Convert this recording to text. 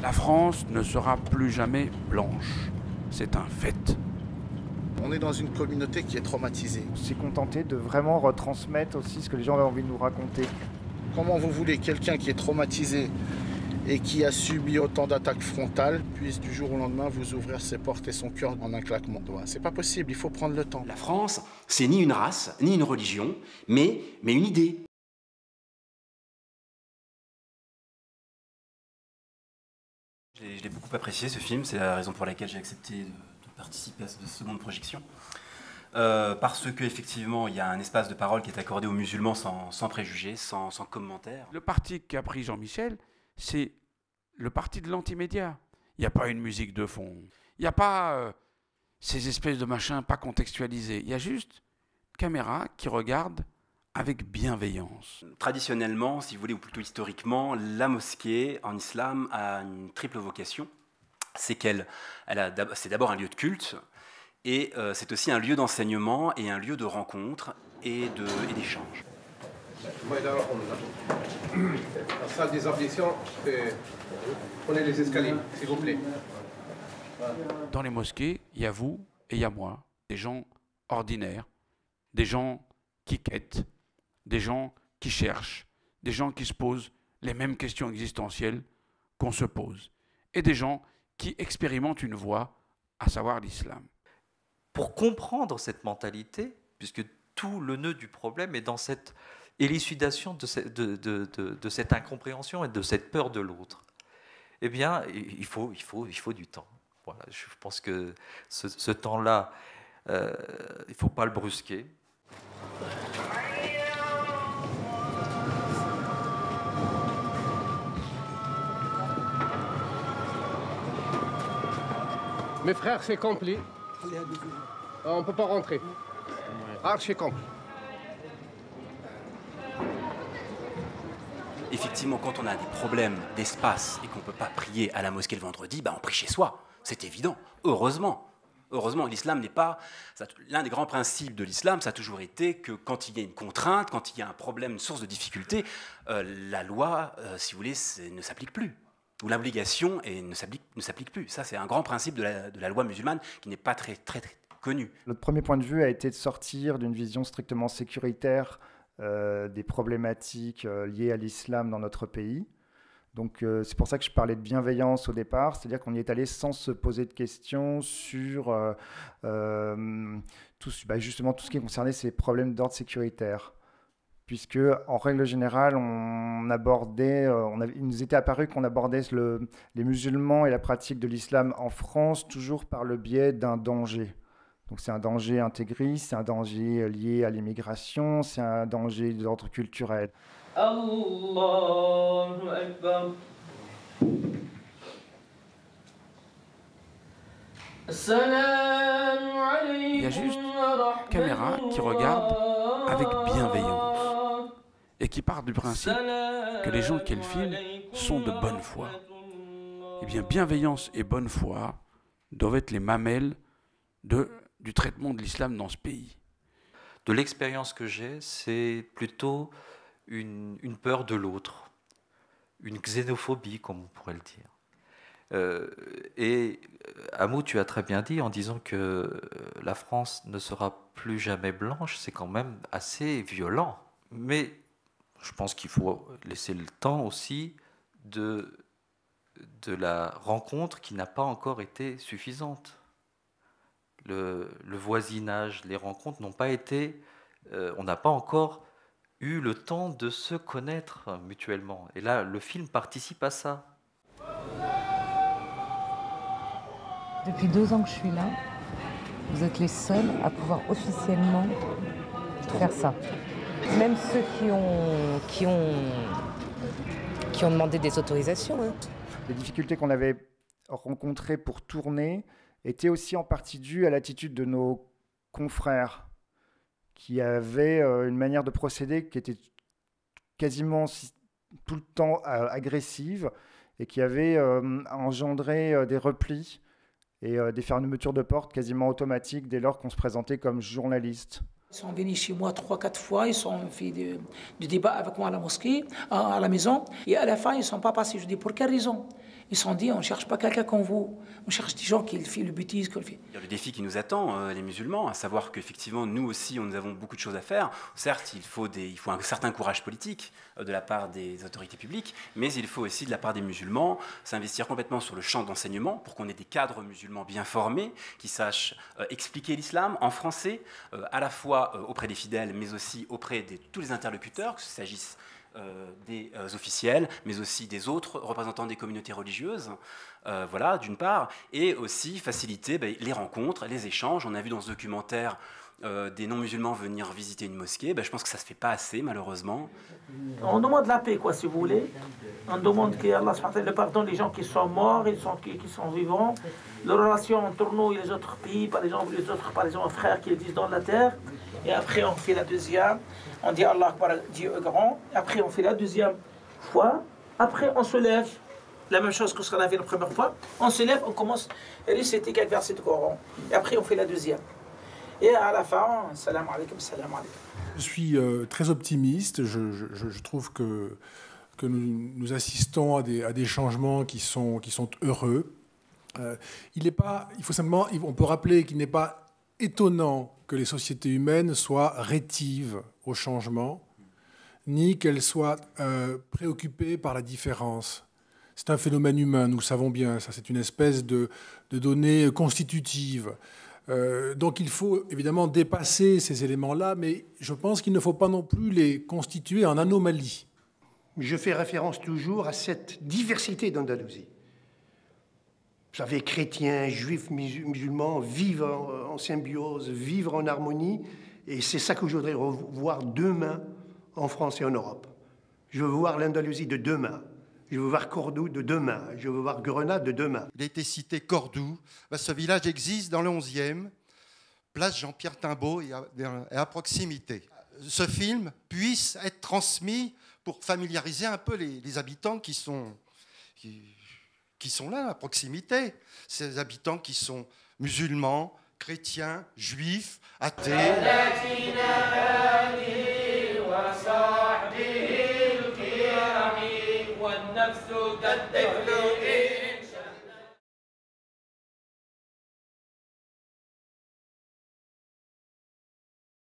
La France ne sera plus jamais blanche. C'est un fait. On est dans une communauté qui est traumatisée. On s'est contenté de vraiment retransmettre aussi ce que les gens avaient envie de nous raconter. Comment vous voulez quelqu'un qui est traumatisé et qui a subi autant d'attaques frontales puisse du jour au lendemain vous ouvrir ses portes et son cœur en un claquement de doigts? C'est pas possible, il faut prendre le temps. La France, c'est ni une race, ni une religion, mais une idée. Je l'ai beaucoup apprécié ce film, c'est la raison pour laquelle j'ai accepté de participer à cette seconde projection. Parce qu'effectivement, il y a un espace de parole qui est accordé aux musulmans sans préjugés, sans commentaires. Le parti qu'a pris Jean-Michel, c'est le parti de l'antimédia. Il n'y a pas une musique de fond. Il n'y a pas ces espèces de machins pas contextualisés. Il y a juste une caméra qui regarde avec bienveillance. Traditionnellement, si vous voulez, ou plutôt historiquement, la mosquée en islam a une triple vocation. C'est c'est d'abord un lieu de culte, et c'est aussi un lieu d'enseignement et un lieu de rencontre et d'échange. La salle des ablutions, prenez les escaliers, s'il vous plaît. Dans les mosquées, il y a vous et il y a moi, des gens ordinaires, des gens qui quêtent, des gens qui cherchent, des gens qui se posent les mêmes questions existentielles qu'on se pose, et des gens qui expérimentent une voie, à savoir l'islam. Pour comprendre cette mentalité, puisque tout le nœud du problème est dans cette élucidation de cette incompréhension et de cette peur de l'autre, eh bien, il faut du temps. Voilà, je pense que ce temps-là, il ne faut pas le brusquer. Mes frères, c'est complet. On ne peut pas rentrer. Archi complet. Effectivement, quand on a des problèmes d'espace et qu'on ne peut pas prier à la mosquée le vendredi, on prie chez soi. C'est évident. Heureusement. Heureusement, l'islam n'est pas... L'un des grands principes de l'islam, ça a toujours été que quand il y a une contrainte, quand il y a un problème, une source de difficulté, la loi, si vous voulez, ne s'applique plus. Ou l'obligation ne s'applique plus. Ça, c'est un grand principe de la loi musulmane qui n'est pas très connu. Notre premier point de vue a été de sortir d'une vision strictement sécuritaire des problématiques liées à l'islam dans notre pays. Donc c'est pour ça que je parlais de bienveillance au départ, c'est-à-dire qu'on y est allé sans se poser de questions sur justement tout ce qui concernait ces problèmes d'ordre sécuritaire. Puisque, en règle générale, il nous était apparu qu'on abordait les musulmans et la pratique de l'islam en France toujours par le biais d'un danger. Donc c'est un danger intégriste, c'est un danger lié à l'immigration, c'est un danger d'ordre culturel. Allahu Akbar. Il y a juste une caméra qui regarde avec bienveillance et qui part du principe que les gens qui le filment sont de bonne foi. Eh bien, bienveillance et bonne foi doivent être les mamelles du traitement de l'islam dans ce pays. De l'expérience que j'ai, c'est plutôt une peur de l'autre, une xénophobie, comme on pourrait le dire. Et Hamou, tu as très bien dit en disant que la France ne sera plus jamais blanche, c'est quand même assez violent. Mais je pense qu'il faut laisser le temps aussi de la rencontre qui n'a pas encore été suffisante. Le voisinage, les rencontres n'ont pas été... on n'a pas encore eu le temps de se connaître mutuellement. Et là, le film participe à ça. Depuis 2 ans que je suis là, vous êtes les seuls à pouvoir officiellement faire ça. Même ceux qui ont demandé des autorisations. Hein. Les difficultés qu'on avait rencontrées pour tourner étaient aussi en partie dues à l'attitude de nos confrères qui avaient une manière de procéder qui était quasiment tout le temps agressive et qui avait engendré des replis et des fermetures de portes quasiment automatiques dès lors qu'on se présentait comme journaliste. Ils sont venus chez moi 3-4 fois, ils ont fait du débat avec moi à la mosquée, à la maison, et à la fin, ils ne sont pas passés. Je dis, pour quelle raison? Ils se sont dit, on ne cherche pas quelqu'un comme vous, on cherche des gens qui font le bêtise. Il y a le défi qui nous attend, les musulmans, à savoir qu'effectivement, nous aussi, nous avons beaucoup de choses à faire. Certes, il faut un certain courage politique de la part des autorités publiques, mais il faut aussi de la part des musulmans s'investir complètement sur le champ d'enseignement pour qu'on ait des cadres musulmans bien formés, qui sachent expliquer l'islam en français, à la fois auprès des fidèles, mais aussi auprès de tous les interlocuteurs, qu'il s'agisse des officiels, mais aussi des autres représentants des communautés religieuses, voilà, d'une part, et aussi faciliter les rencontres, les échanges. On a vu dans ce documentaire des non-musulmans venir visiter une mosquée. Je pense que ça ne se fait pas assez, malheureusement. On demande la paix, quoi, si vous voulez. On demande qu'Allah le pardonne les gens qui sont morts, qui sont vivants. Les relations entre nous et les autres pays, par exemple, frères qui existent dans la terre. Et après, on fait la deuxième. On dit Allah Akbar, Dieu est grand. Après, on fait la deuxième fois. Après, on se lève. La même chose que ce qu'on a fait la première fois. On se lève, on commence à réciter quelques versets du Coran. Et après, on fait la deuxième. Et à la fin, salam alaikum, salam alaikum. Je suis très optimiste. Je trouve que nous assistons à des changements qui sont heureux. Il faut simplement, on peut rappeler qu'il n'est pas étonnant que les sociétés humaines soient rétives au changement, ni qu'elles soient préoccupées par la différence. C'est un phénomène humain, nous le savons bien. Ça, c'est une espèce de donnée constitutive. Donc il faut évidemment dépasser ces éléments-là, mais je pense qu'il ne faut pas non plus les constituer en anomalie. Je fais référence toujours à cette diversité d'Andalousie. Vous savez, chrétiens, juifs, musulmans vivent en symbiose, vivent en harmonie, et c'est ça que je voudrais revoir demain en France et en Europe. Je veux voir l'Andalousie de demain. Je veux voir Cordoue de demain. Je veux voir Grenade de demain. Il a été cité Cordoue. Ce village existe dans le 11e, place Jean-Pierre Timbaud et à proximité. Ce film puisse être transmis pour familiariser un peu les habitants qui sont là à proximité. Ces habitants qui sont musulmans, chrétiens, juifs, athées. والنفس كالطفل